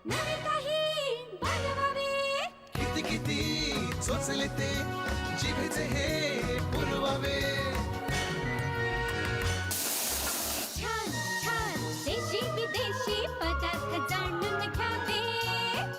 नवे काही बनवावे, किती किती चोचले ते जिभेचे हे पुरवावे. छान छान देशी विदेशी पदार्थ जाणून घ्यावे.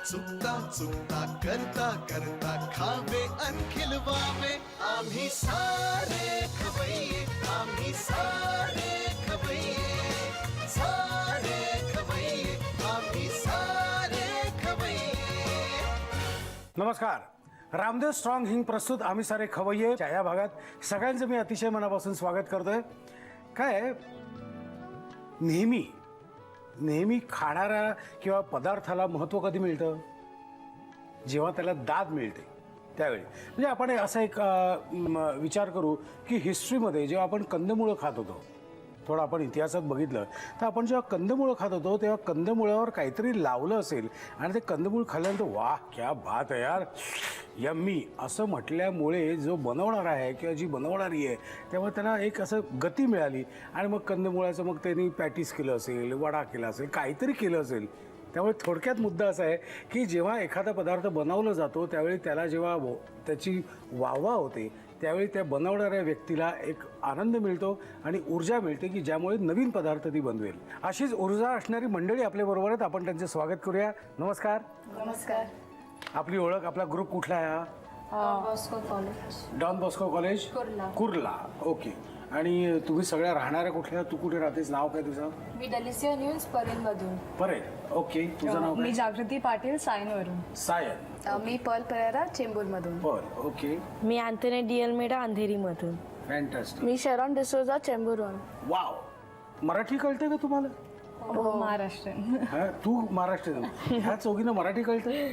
चुकता चुकता करता करता खावे अन खिलवावे. आम्ही सारे खवय्ये, आम्ही सारे खवय्ये, सारे खवय्ये, आम्ही सारे खवय्ये. नमस्कार. रामदेव स्ट्रॉंग हिंग प्रस्तुत आम्ही सारे खवय्ये या भागात सगळ्यांचं मी अतिशय मनापासून स्वागत करतोय. काय नेहमी खाणाऱ्या किंवा पदार्थाला महत्त्व कधी मिळतं? जेव्हा त्याला दाद मिळते त्यावेळी. म्हणजे आपण असा एक विचार करू की हिस्ट्रीमध्ये जेव्हा आपण कंदमुळं खात होतो, थोडं आपण इतिहासात बघितलं तर आपण जेव्हा कंदमुळं खात होतो तेव्हा कंदमुळावर काहीतरी लावलं असेल आणि ते कंदमूळ खाल्ल्यानंतर वाह क्या बात आहे यार, यम्मी असं म्हटल्यामुळे जो बनवणार आहे किंवा जी बनवणारी आहे त्यामुळे त्यांना एक असं गती मिळाली आणि मग कंदमुळाचं मग त्यांनी पॅटीस केलं असेल, वडा केला असेल, काहीतरी केलं असेल. त्यामुळे थोडक्यात मुद्दा असा आहे की जेव्हा एखादा पदार्थ बनवला जातो त्यावेळी त्याला जेव्हा त्याची वाहवा होते त्यावेळी त्या बनवणाऱ्या व्यक्तीला एक आनंद मिळतो आणि ऊर्जा मिळते की ज्यामुळे नवीन पदार्थ ती बनवेल. अशीच ऊर्जा असणारी मंडळी आपल्याबरोबर आहेत. आपण त्यांचे स्वागत करूया. नमस्कार. नमस्कार. आपली ओळख, आपला ग्रुप कुठला आहे? Bosco college, Don Bosco college Kurla. Okay. आणि तुम्ही सगळ्या राहणाऱ्या कुठल्या? तू कुठे राहतेस? नाव काय तुझं? मी डेलिसिया न्यूज परेलमधून. परेल. ओके. तुझं नाव मी काय? जागृती पाटील सायनवरून. सायन. मी पर्ल पेरेरा चेंबूरमधून. पर. ओके. मी अँथनी डिअल्मेडा अंधेरीमधून. फॅन्टास्टिक. मी शरॉन डिसोजा चेंबूरहून. वाव. मराठी कळते का तुम्हाला? हो, महाराष्ट्रीयन. हा, तू महाराष्ट्रीयन. ह्या चौघींना मराठी कळते?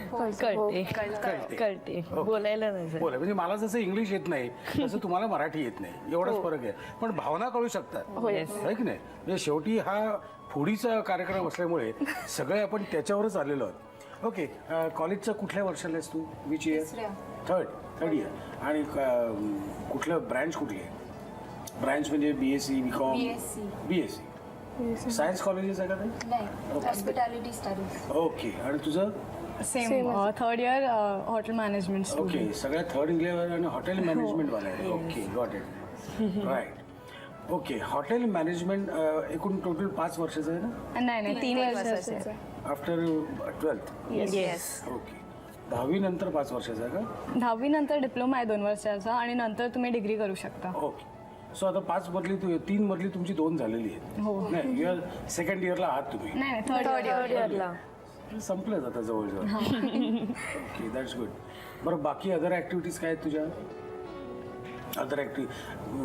कळते बोलायला नाही. बोला. म्हणजे मला जसं इंग्लिश येत नाही तसं तुम्हाला मराठी येत नाही, एवढाच फरक आहे. पण भावना कळू शकतात, आहे की नाही? म्हणजे शेवटी हा फुडीचा कार्यक्रम असल्यामुळे सगळे आपण त्याच्यावरच आलेलो आहोत. ओके. कॉलेजचं कुठल्या वर्षाला आहेस तू? Which year? Third year. आणि कुठलं ब्रँच कुठली आहे? ब्रँच म्हणजे BSc, BCom? BSc. Science colleges आहे का ते? नाही, हॉस्पिटॅलिटी स्टडीज. ओके. आणि तुझं? Same third year hotel management. Okay. सगळ्या थर्ड इयर आणि हॉटेल मॅनेजमेंट वाला आहे. Okay, got it. Right. Okay. Hotel management एकूण टोटल 5 वर्षाचं आहे ना? नाही 3 वर्षाचे. After 12th? येस. ओके. 10वी नंतर 5 वर्षाचं आहे का? 10वी नंतर डिप्लोमा आहे 2 वर्षाचा आणि नंतर तुम्ही डिग्री करू शकता. ओके. सो आता 5 मधली 3 मधली तुमची 2 झालेली आहेत. हो. नाही, युअर सेकंड इयरला आहात तुम्ही? नाही थर्ड इयरला. संपलंच आता जवळजवळ. Okay, that's good. बरं, बाकी अदर ॲक्टिव्हिटीज काय आहेत तुझ्या? अदर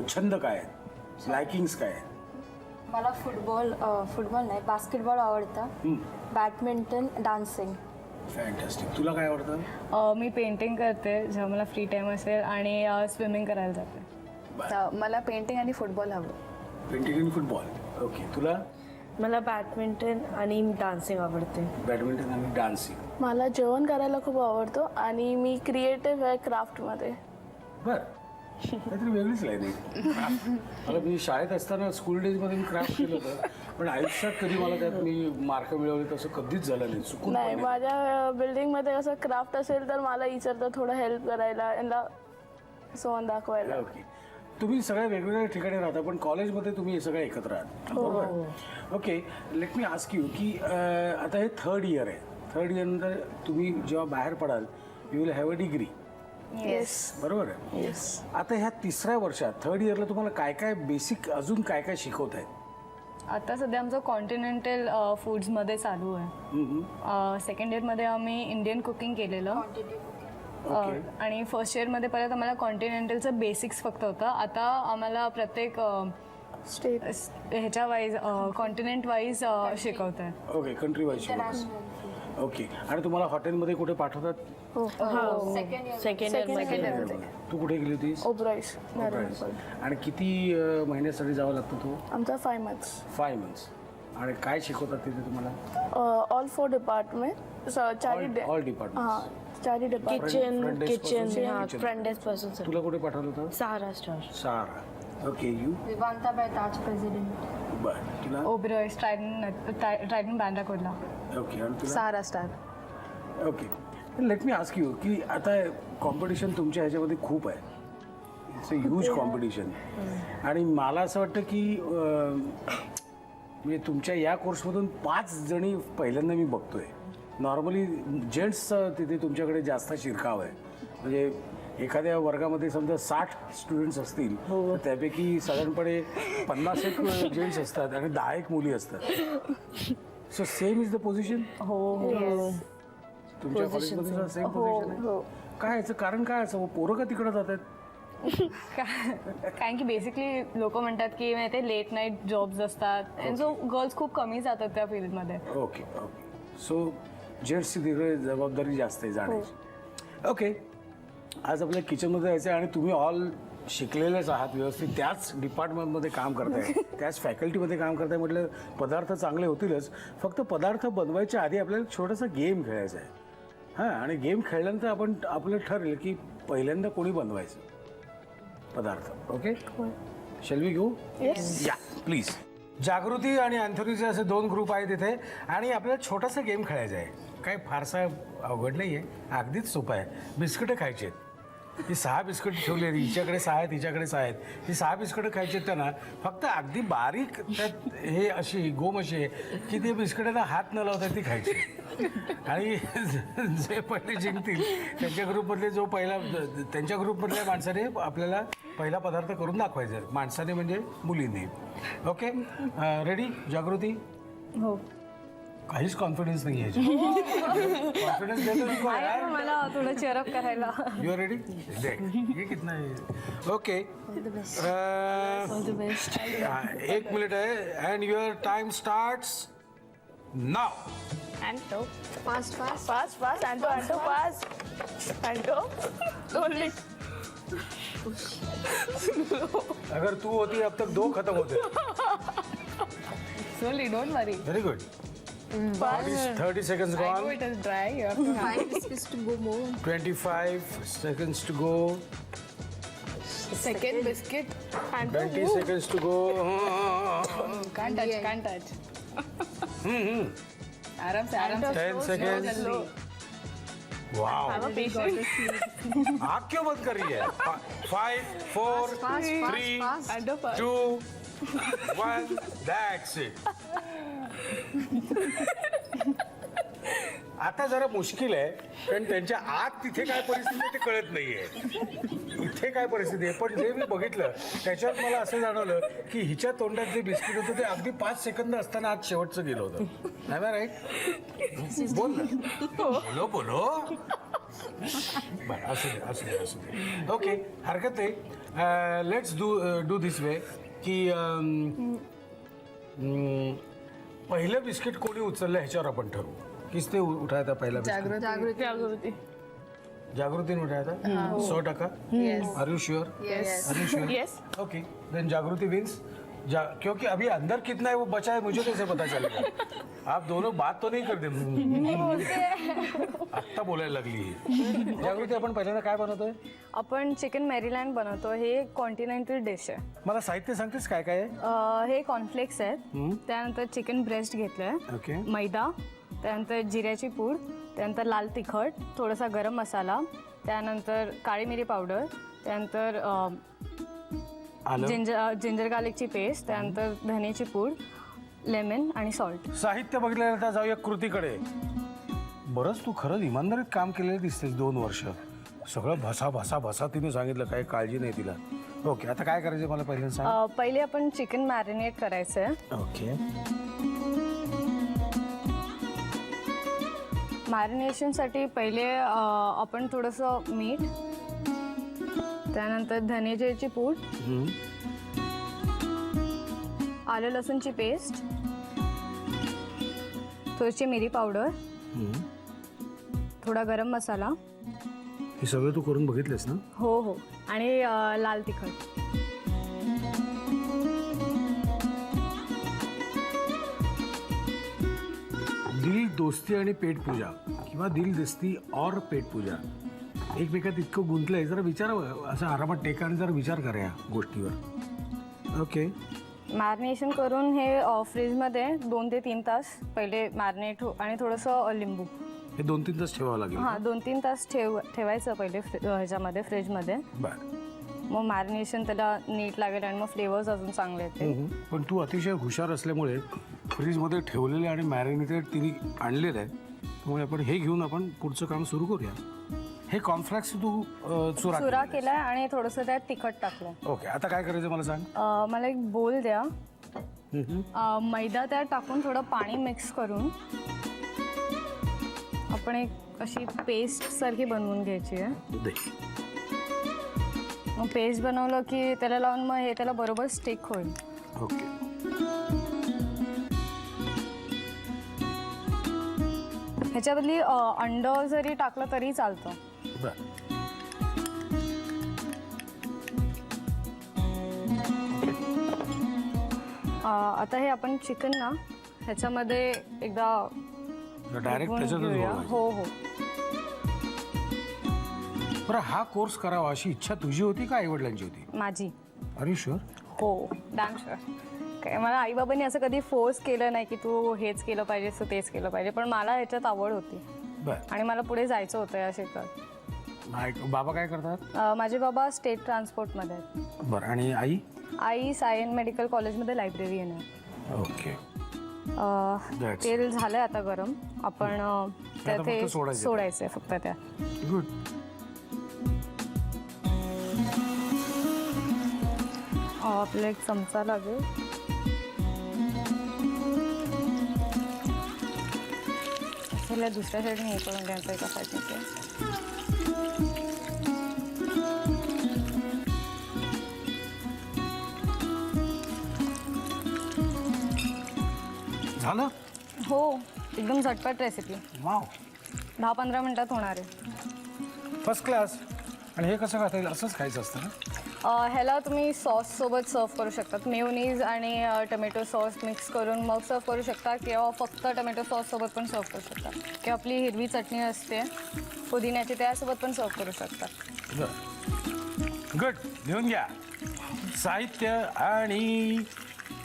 छंद काय आहेत? लायकिंग्स काय आहेत? मला फुटबॉल नाही, बास्केटबॉल आवडतं. Badminton, dancing. फॅन्टॅस्टिक. तुला काय आवडतं? मी पेंटिंग करते जेव्हा मला फ्री टाइम असेल आणि स्विमिंग करायला जाते. मला पेंटिंग आणि फुटबॉल हवं. पेंटिंग आणि फुटबॉल. ओके. तुला? मला बॅडमिंटन आणि डान्सिंग आवडते. बॅडमिंटन आणि डान्सिंग. मला जेवण करायला खूप आवडतो आणि मी क्रिएटिव्ह आहे क्राफ्टमध्ये. बरं, काहीतरी वेगळीच लाईन आहे. मला मी शाळेत असताना स्कूल डेजमध्ये मी क्राफ्ट केलं होतं, पण आयुष्यात कधी मला त्यात मी मार्क मिळवले तसं कधीच झालं नाही. चुकून नाही, माझ्या बिल्डिंगमध्ये असं क्राफ्ट असेल तर मला विचारतं थोडं हेल्प करायला, यांना सोन दाखवायला. ओके. तुम्ही सगळ्या वेगवेगळ्या ठिकाणी राहता पण कॉलेजमध्ये तुम्ही हे सगळं एकत्र आहात, बरोबर? Okay. Let me ask you की आता हे थर्ड इयर आहे. थर्ड इयरनंतर तुम्ही जेव्हा बाहेर पडाल you will have a degree. Yes. बरोबर आहे? येस. आता ह्या 3ऱ्या वर्षात थर्ड इयरला तुम्हाला काय काय बेसिक अजून काय काय शिकवत आहेत? आता सध्या आमचं कॉन्टिनेंटल फूड्समध्ये चालू आहे. सेकंड इयरमध्ये आम्ही इंडियन कुकिंग केलेलं आणि फर्स्ट इयरमध्ये परत आम्हाला कॉन्टिनेंटलचं बेसिक्स फक्त होतं. आता आम्हाला प्रत्येक स्टेट ह्याच्या वाईज कॉन्टिनेंट वाईज शिकवत आहे. ओके. कंट्री वाईज शिकवतात. ओके. आणि तुम्हाला हॉटेलमध्ये कुठे पाठवतात? Second year. तू कुठे गेली होतीस? ओब्राईस. आणि किती महिन्यासाठी जावं लागतं तू? आमचा 5 months. 5 months. आणि काय शिकवतात तिथे तुम्हाला? All 4 department. All department. हां, 4 डिपार्टमेंट. किचन फ्रंट डेस्क पासून. तुला कुठे पाठवलं होतं? Sahara. Okay. You? Vivanta Taj President. बरं. तुला? ओबरॉय ट्रायडन बँड्राकोटला. ओके आणि तुला Sahara Star. Okay. Let me ask you की आता कॉम्पिटिशन तुमच्या ह्याच्यामध्ये खूप आहे. It's a huge competition. आणि मला असं वाटतं की म्हणजे तुमच्या या कोर्समधून 5 जणी पहिल्यांदा मी बघतोय. नॉर्मली जेंट्सचं तिथे तुमच्याकडे जास्त शिरकाव आहे. म्हणजे एखाद्या वर्गामध्ये समजा 60 स्टुडंट्स असतील तर त्यापैकी साधारणपणे 50 एक जेंट्स असतात आणि 10 एक मुली असतात. So same is the position तुमच्या कॉलेजमध्ये सेम पोझिशन आहे. काय याचं कारण काय असं पोरं का तिकडे जात आहेत? कारण की बेसिकली लोक म्हणतात की ते लेट नाईट जॉब्स असतात आणि सो गर्ल्स खूप कमी जातात त्या फील्डमध्ये. Okay okay. सो जेंट्सची तिकडे जबाबदारी जास्त आहे जाण्याची. ओके. आज आपल्या किचनमध्ये जायचं आहे आणि तुम्ही ऑल शिकलेलेच आहात व्यवस्थित, त्याच डिपार्टमेंटमध्ये काम करताय, त्याच फॅकल्टीमध्ये काम करताय म्हटलं पदार्थ चांगले होतीलच. फक्त पदार्थ बनवायच्या आधी आपल्याला छोटासा गेम खेळायचा आहे. हां, आणि गेम खेळल्यानंतर आपण आपलं ठरेल की पहिल्यांदा कोणी बनवायचं पदार्थ. Okay, shall we go? या प्लीज. जागृती आणि अँथोनीचे असे 2 ग्रुप आहेत इथे आणि आपल्याला छोटासा गेम खेळायचा आहे. काय फारसा अवघड नाही आहे, अगदीच सोपं आहे. बिस्किटं खायची आहेत. ही 6 बिस्किट ठेवली आहेत, हिच्याकडे 6 आहेत, हिच्याकडे 6 आहेत. ही 6 बिस्किटं खायची आहेत त्यांना. फक्त अगदी बारीक त्यात हे अशी गोम अशी आहे की ते बिस्किटांना हात न लावता ती खायची. आणि जे पहिले जिंकतील त्यांच्या ग्रुपमधले त्यांच्या ग्रुपमधल्या माणसाने आपल्याला पहिला पदार्थ करून दाखवायचा आहे. माणसाने म्हणजे मुलींनी. ओके, रेडी जागृती? हो. काहीच कॉन्फिडन्स नाही आहे. कॉन्फिडन्स देतो मला थोडं चेअरअप करायला. You are ready? ये कितना है? ओके, 1 मिनिट आहे and your time starts now. अँटो फास्ट फास्ट फास्ट फास्ट. अँटो अँटो फास्ट. अँटो ओनली. अगर तू होती अब तक 2 खत्म होते. slowly, don't worry. Very good. 30 seconds I know gone. it is dry. You have to have 5 biscuits to go more. 25 seconds to go. Second biscuit. 20 seconds to go. can't touch, can't touch. आराम से 10 seconds. Wow, आँख क्यों बंद कर रही है? 5 4 3 auto fast. 2 1. That's it. आता जरा मुश्किल आहे कारण त्यांच्या आत तिथे काय परिस्थिती आहे ते कळत नाहीये. इथे काय परिस्थिती आहे, पण जे मी बघितलं त्याच्यात मला असं जाणवलं की हिच्या तोंडात जे बिस्किट होतं ते अगदी 5 सेकंद असताना आज शेवटचं गेलं होतं. नाही राईट? बोल ना. बोलो. बरं, असू दे. ओके, हरकत नाही. लेट्स डू दिस वे की पहिलं बिस्किट कोणी उचललं ह्याच्यावर आपण ठरवू. किसने उठाया था पहला बिस्किट? जागृती. जागृती ने उठाया था 100%. Are you sure? Are you sure? Yes. Okay, then Jagruti wins. क्योंकि अभी अंदर कितना है वो बचा है मुझे कैसे पता चलेगा? आप दोनों बात तो नहीं करते. आत्ता बोलायला लागली. जागृती, आपण पहिल्यांदा काय बनवतोय? आपण चिकन मेरीलँड बनवतो. हे कॉन्टिनेंटल डिश आहे. मला साहित्य सांगतेस काय काय आहे? हे कॉर्नफ्लेक्स आहेत. त्यानंतर चिकन ब्रेस्ट घेतलंय. ओके. मैदा, त्यानंतर जिऱ्याची पूड, त्यानंतर लाल तिखट, थोडासा गरम मसाला, त्यानंतर काळी मिरी पावडर, त्यानंतर आलं. जिंजर गार्लिकची पेस्ट, त्यानंतर धनेची पूड, लेमन आणि सॉल्ट. साहित्य बघितल्यानंतर जाऊया कृतीकडे. बरंच तू खरंच इमानदारीत काम केलेलं दिसतेस 2 वर्ष. सगळं भसा तिने सांगितलं, काही काळजी नाही तिला. ओके, आता काय करायचं मला पहिल्यांदा सांग. पहिले आपण चिकन मॅरिनेट करायचं आहे. ओके. मॅरिनेशनसाठी पहिले आपण थोडंसं मीठ, त्यानंतर धने जिऱ्याची पूड, आलं लसूणची पेस्ट, थोडीशी मिरी पावडर, थोडा गरम मसाला. हे सगळं तू करून बघितलंस ना? हो हो. आणि लाल तिखट. दिल दोस्ती आणि पेट पूजा किंवा दिल दोस्ती और पेट पूजा एकमेकात इतकं गुंतलंय. जरा विचारावं, असं आरामात टेका आणि जरा विचार करा या गोष्टीवर. ओके, मॅरिनेशन करून हे फ्रीजमध्ये 2 ते 3 तास पहिले मॅरिनेट आणि थोडंसं लिंबू हे 2-3 तास ठेवावं लागेल. हां 2-3 तास ठेवायचं पहिले ह्याच्यामध्ये फ्रीजमध्ये. बरं. मग मॅरिनेशन त्याला नीट लागेल आणि मग फ्लेवर्स अजून चांगले येतील. पण तू अतिशय हुशार असल्यामुळे फ्रीजमध्ये ठेवलेले आणि मॅरिनेटेड तिने आणलेलं आहे, त्यामुळे आपण हे घेऊन आपण पुढचं काम सुरू करूया. हे कॉर्नफ्लेक्स तू चुरा केलाय आणि थोडंसं त्यात तिखट टाकलंय. ओके, आता काय करायचं मला सांग. मला एक बोल द्या. मैदा त्यात टाकून थोडं पाणी मिक्स करून आपण एक अशी पेस्ट सारखी बनवून घ्यायची आहे. दे. मग पेस्ट बनवलं की त्याला लावून मग हे त्याला बरोबर स्टिक होईल. ओके. ह्याच्याबदली अंड जरी टाकलं तरी चालतं. बरं. आता हे आपण चिकन ना ह्याच्यामध्ये एकदा डायरेक्ट बनवून त्याच्यातच घेऊया. बनवायचं. हो हो. बरं, हा कोर्स करावा अशी इच्छा तुझी होती का आईवडिलांची होती? माझी. Are you sure? हो, डॅम शुअर. काय मला आईबाबांनी असं कधी फोर्स केलं नाही की तू हेच केलं पाहिजेस तू तेच केलं पाहिजे, पण मला ह्याच्यात आवड होती बरं. आणि मला पुढे जायचं होतं या क्षेत्रात. बाबा काय करतात? माझे बाबा स्टेट ट्रान्सपोर्टमध्ये आहेत. बरं. आणि आई? आई सायन मेडिकल कॉलेजमध्ये लायब्ररीयन आहे. ओके. तेल झालंय आता गरम. आपण आता त्यात फक्त सोडायचं. सोडायचंय फक्त त्या. गुड. आपल्याला एक चमचा लागेल. आपल्याला दुसऱ्या साईडने हे करून द्यायचं एका साईडने. झालं? हो, एकदम झटपट रेसिपी. वाव, 10-15 मिनिटात होणार आहे. First class. आणि हे कसं खाता येईल? असंच खायचं असतं ना? ह्याला तुम्ही सॉससोबत सर्व करू शकतात. मेयोनीज आणि टोमॅटो सॉस मिक्स करून मग सर्व करू शकता किंवा फक्त टोमॅटो सॉससोबत पण सर्व करू शकता किंवा आपली हिरवी चटणी असते पुदिन्याची त्यासोबत पण सर्व करू शकता. गुड. लिहून घ्या. साहित्य आणि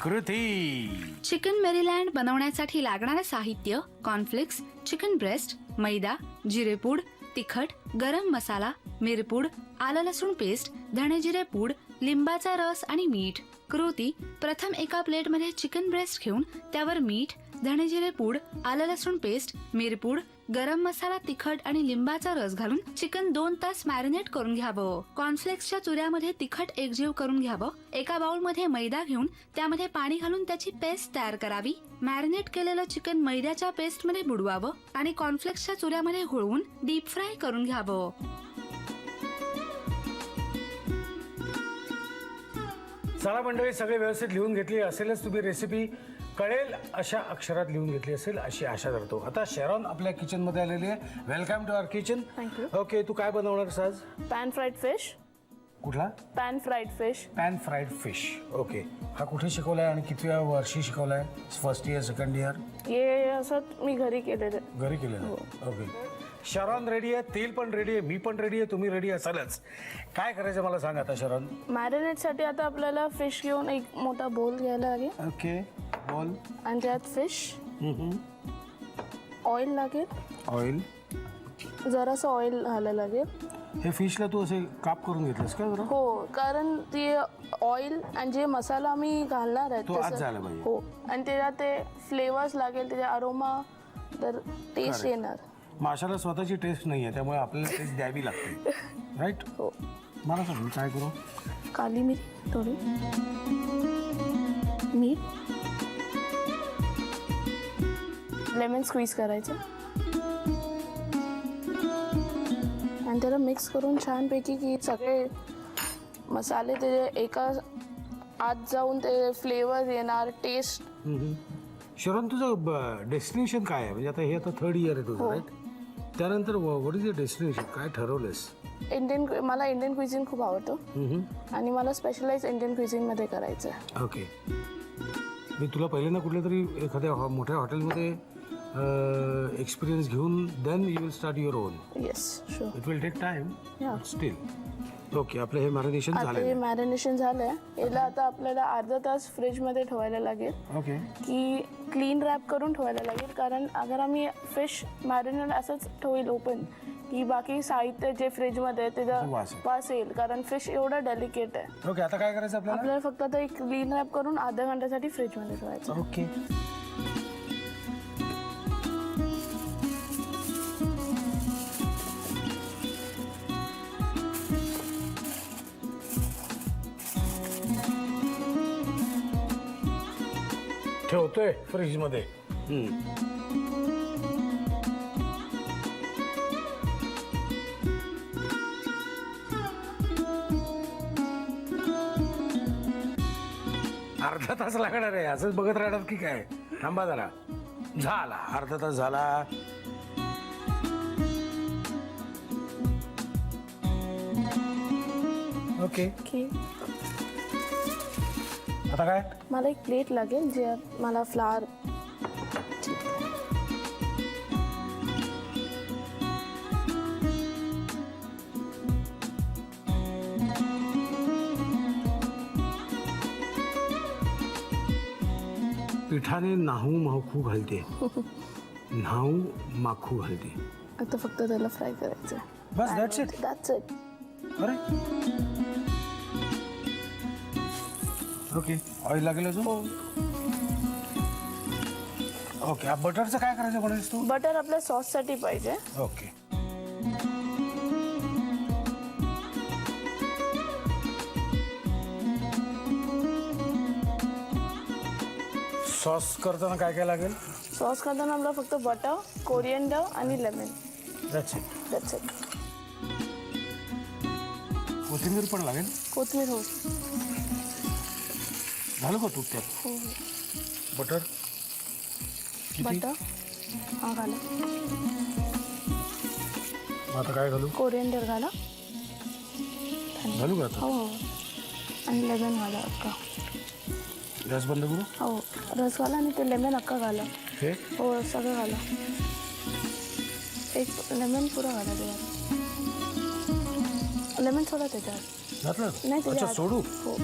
कृती. चिकन मेरीलँड बनवण्यासाठी लागणारे साहित्य: कॉर्नफ्लेक्स, चिकन ब्रेस्ट, मैदा, जिरेपूड, तिखट, गरम मसाला, मिरपूड, आलं लसूण पेस्ट, धणे जिरे पूड, लिंबाचा रस आणि मीठ. कृती: प्रथम एका प्लेटमध्ये चिकन ब्रेस्ट घेऊन त्यावर मीठ, धणे जिरे पूड, आलं लसूण पेस्ट, मिरपूड, गरम मसाला, तिखट आणि लिंबाचा रस घालून चिकन 2 तास मॅरिनेट करून घ्यावं. कॉर्नफ्लेक्सच्या चुऱ्यामध्ये तिखट एकजीव करून घ्यावं. एका बाउलमध्ये मैदा घेऊन त्यामध्ये पाणी घालून त्याची पेस्ट तयार करावी. मॅरिनेट केलेलं चिकन मैद्याच्या पेस्टमध्ये बुडवावं आणि कॉर्नफ्लेक्सच्या चुऱ्यामध्ये घोळवून डीप फ्राय करून घ्यावं. चला मंडळी, सगळे व्यवस्थित लिहून घेतली असेलच तुम्ही. रेसिपी कळेल अशा अक्षरात लिहून घेतली असेल अशी आशा करतो. आता शेरॉन आपल्या किचनमध्ये आलेली आहे. Welcome to our kitchen. Thank you. Okay, तू काय बनवणार आज? Pan fried fish. कुठला? Pan fried fish. Pan fried fish. Okay. हा कुठे शिकवलाय आणि कितव्या वर्षी शिकवलाय? First year, second year? हे असं मी घरी केलेलं. घरी केलेलं. ओके. शरॉन रेडी आहे, तेल पण रेडी आहे, मी पण रेडी आहे, तुम्ही रेडी असालच. काय करायचं मला सांग आता शरॉन. मॅरिनेटसाठी आता आपल्याला फिश घेऊन एक मोठा बोल घ्यायला लागेल. ओके. बोल. आणि त्यात फिश, ऑइल लागेल. ऑइल. जरासं ऑइल घालायला लागेल. हे फिशला तू असे काप करून घेतलंस का जरा? हो, कारण ते ऑइल आणि जे मसाला आम्ही घालणार आहे तो आत झाला पाहिजे. हो, आणि त्याच्यात ते फ्लेवर्स लागेल, त्याचे अरोमा, तर टेस्ट येणार. माशाला स्वतःची टेस्ट नाही आहे, त्यामुळे आपल्याला टेस्ट द्यावी लागते. राईट? हो. मला सांग मी काय करू? काली मिरी थोडी, मीठ, लेमन स्क्वीज करायचं आणि त्याला मिक्स करून छानपैकी की सगळे मसाले त्याचे एका आत जाऊन ते फ्लेवर येणार, टेस्ट. शरण, तुझं डेस्टिनेशन काय आहे? म्हणजे आता हे आता 3rd इयर आहे तुझं, राईट? त्यानंतर व्हॉट इज द डेस्टिनेशन? काय ठरवलंस? मला इंडियन क्विझिन खूप आवडतं आणि मला स्पेशलाइज इंडियन क्विझिनमध्ये करायचं आहे. ओके. मी तुला पहिल्यांदा कुठल्या तरी एखाद्या मोठ्या हॉटेलमध्ये एक्सपिरियन्स घेऊन then you will start your own. Yes, sure. It will take time, Yeah. Still. Okay, आपलं हे मॅरिनेशन आता हे झालं. मॅरिनेशन झालंय. याला आता आपल्याला अर्धा तास फ्रीजमध्ये ठेवायला लागेल, ओके, की क्लीन रॅप करून ठेवायला लागेल. कारण अगर आम्ही फिश मॅरिनेट असंच ठेवईल ओपन, की बाकी साहित्य जे फ्रीजमध्ये आहे त्याचा वास आहे. वास येईल. कारण फिश एवढं डेलिकेट आहे. ओके. आता काय करायचं आपल्याला? आपल्याला फक्त आता एक क्लीन रॅप करून अर्ध्या घंट्यासाठी फ्रीजमध्ये ठेवायचं. ओके. ठेवतोय फ्रीजमध्ये. अर्धा तास लागणार आहे. असंच बघत राहणार की काय? थांबा जरा. झाला, अर्धा तास झाला. ओके. की आता काय? मला एक प्लेट लागेल जे मला फ्लावर पिठाने नाहू माखू घालते. नाहू माखू घालते. आता फक्त त्याला फ्राय करायचं. बस, that's it? That's it. अरे ओके. ऑइल लागेल अजून? ओके. बटरचं काय करायचं म्हणालीस तू? बटर आपल्या सॉससाठी पाहिजे. ओके. सॉस करताना काय काय लागेल? सॉस करताना आपला फक्त बटर, कोरिएंडर आणि lemon. That's it. That's it. कोथिंबीर पण लागेल? कोथिंबीर हो. घालू का तूप त्यात? हो. बटर किती? बटर हा घाला. आता काय घालू? कोरिएंडर घाला. घालू का आता? हो हो. आणि लेमन घाला अक्का. गॅस बंद करू? हो. रस घाला आणि ते लेमन अक्का घाला. हे हो सगळं घाला. एक लेमन पुरा घाला त्याच्यात. लेमन सोडा त्याच्यात. घातलं? नाही अच्छा, त्याच्यात. सोडू? हो.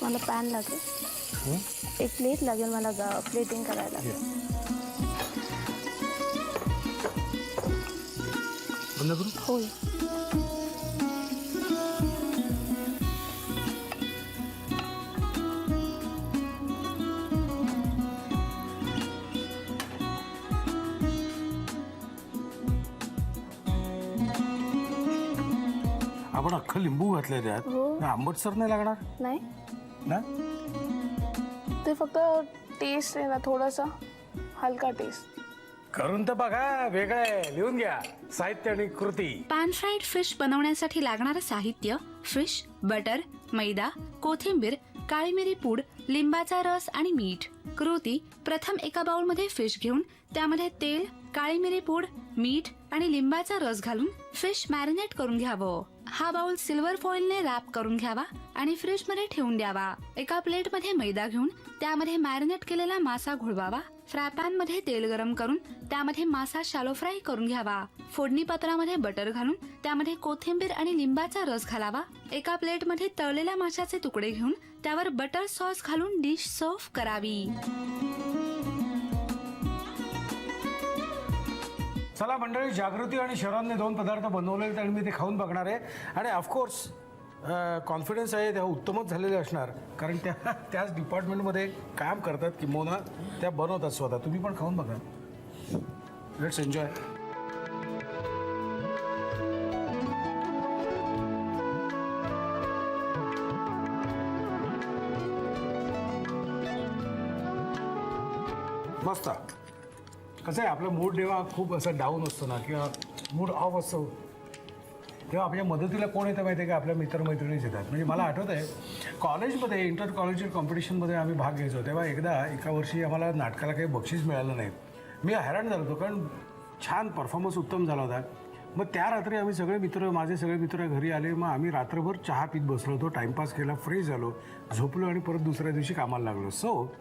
मला पॅन लागेल. एक प्लेट लागेल मला प्लेटिंग करायला. बंद करू? हो. आपण अख्खं लिंबू घातलंय त्यात. हो. आंबटसर नाही लागणार नाही ना? ते फक्त टेस्ट आहे ना थोडासा हलका टेस्ट. करून तर बघा. वेगळं आहे. लिहून घ्या साहित्य आणि कृती. पॅन फ्राईड फिश बनवण्यासाठी लागणारं साहित्य: फिश, बटर, मैदा, कोथिंबीर, काळी मिरी पूड, लिंबाचा रस आणि मीठ. कृती: प्रथम एका बाउलमध्ये फिश घेऊन त्यामध्ये तेल, काळी मिरी पूड, मीठ आणि लिंबाचा रस घालून फिश मॅरिनेट करून घ्यावं. हा बाउल सिल्वर फॉइलने रॅप करून घ्यावा आणि फ्रीजमध्ये ठेवून द्यावा. एका प्लेटमध्ये मैदा घेऊन त्यामध्ये मॅरिनेट केलेला मासा घोळवावा. फ्राय पॅन मध्ये तेल गरम करून त्यामध्ये मासा शॅलो फ्राय करून घ्यावा. फोडणी पात्रामध्ये बटर घालून त्यामध्ये कोथिंबीर आणि लिंबाचा रस घालावा. एका प्लेटमध्ये तळलेल्या माशाचे तुकडे घेऊन त्यावर बटर सॉस घालून डिश सर्व्ह करावी. चला मंडळी, जागृती आणि शरणने 2 पदार्थ बनवलेले आणि मी ते खाऊन बघणार आहे. आणि ऑफकोर्स कॉन्फिडन्स आहे त्या उत्तमच झालेले असणार, कारण त्याच डिपार्टमेंटमध्ये काम करतात किंवा त्या बनवतात स्वतः. तुम्ही पण खाऊन बघा. Let's enjoy. मस्त. कसं आहे, आपला मूड जेव्हा खूप असं डाऊन असतो ना किंवा मूड ऑफ असतो तेव्हा आपल्या मदतीला कोण येतं माहिती आहे का? आपल्या मित्रमैत्रिणीच येतात. म्हणजे मला आठवत आहे कॉलेजमध्ये इंटर कॉलेजियल कॉम्पिटिशनमध्ये आम्ही भाग घ्यायचो तेव्हा एकदा एका वर्षी आम्हाला नाटकाला काही बक्षीस मिळालं नाही. मी हैराण झालो होतो कारण छान परफॉर्मन्स उत्तम झाला होता. मग त्या रात्री आम्ही सगळे मित्र, माझे सगळे मित्र घरी आले. मग आम्ही रात्रभर चहा पीत बसलो होतो, टाईमपास केला, फ्रेश झालो, झोपलो आणि परत दुसऱ्या दिवशी कामाला लागलो. सो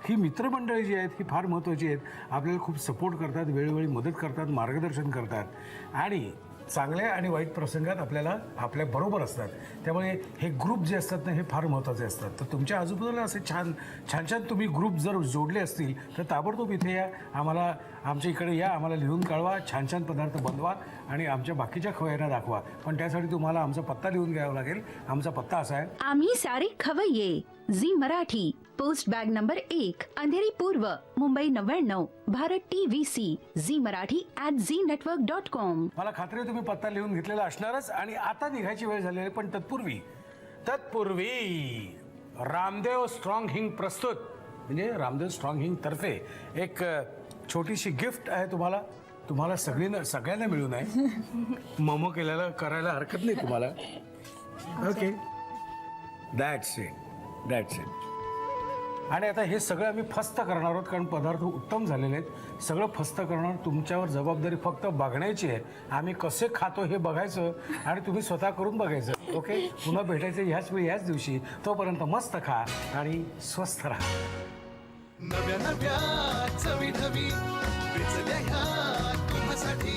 ही मित्रमंडळी जी आहेत ही फार महत्त्वाची आहेत. आपल्याला खूप सपोर्ट करतात, वेळोवेळी मदत करतात, मार्गदर्शन करतात आणि चांगल्या आणि वाईट प्रसंगात आपल्याला आपल्या बरोबर असतात. त्यामुळे हे ग्रुप जे असतात ना हे फार महत्त्वाचे असतात. तर तुमच्या आजूबाजूला असे छान छान तुम्ही ग्रुप जर जोडले असतील तर ताबडतोब इथे या, आम्हाला आमच्या इकडे या, आम्हाला लिहून कळवा, छान पदार्थ बनवा आणि आमच्या बाकीच्या खवय्यांना दाखवा. पण त्यासाठी तुम्हाला आमचा पत्ता लिहून घ्यावा लागेल. आमचा पत्ता असा आहे, आम्ही सारे खवय्ये, Zee Marathi, post bag number 1, Andheri पूर्व, मुंबई 99, भारत TVC, झी मराठी @ZNetwork.com. मला खात्री आहे तुम्ही पत्ता लिहून घेतलेला असणारच. आणि आता निघायची वेळ झालेली आहे, पण तत्पूर्वी रामदेव स्ट्रॉंग हिंग प्रस्तुत, म्हणजे रामदेव स्ट्रॉंग हिंग तर्फे एक छोटीशी गिफ्ट आहे तुम्हाला सगळ्यांना मिळून आहे. मम करायला हरकत नाही तुम्हाला. Okay, that's it. आणि आता हे सगळं आम्ही फस्त करणार आहोत कारण पदार्थ उत्तम झालेले आहेत. सगळं फस्त करणार, तुमच्यावर जबाबदारी फक्त बघण्याची आहे. आम्ही कसे खातो हे बघायचं आणि तुम्ही स्वतः करून बघायचं. ओके, पुन्हा भेटायचं ह्याच वेळी ह्याच दिवशी. तोपर्यंत मस्त खा आणि स्वस्थ राहा. नव्या चवी नवी विचल्या ह्या तुम्हासाठी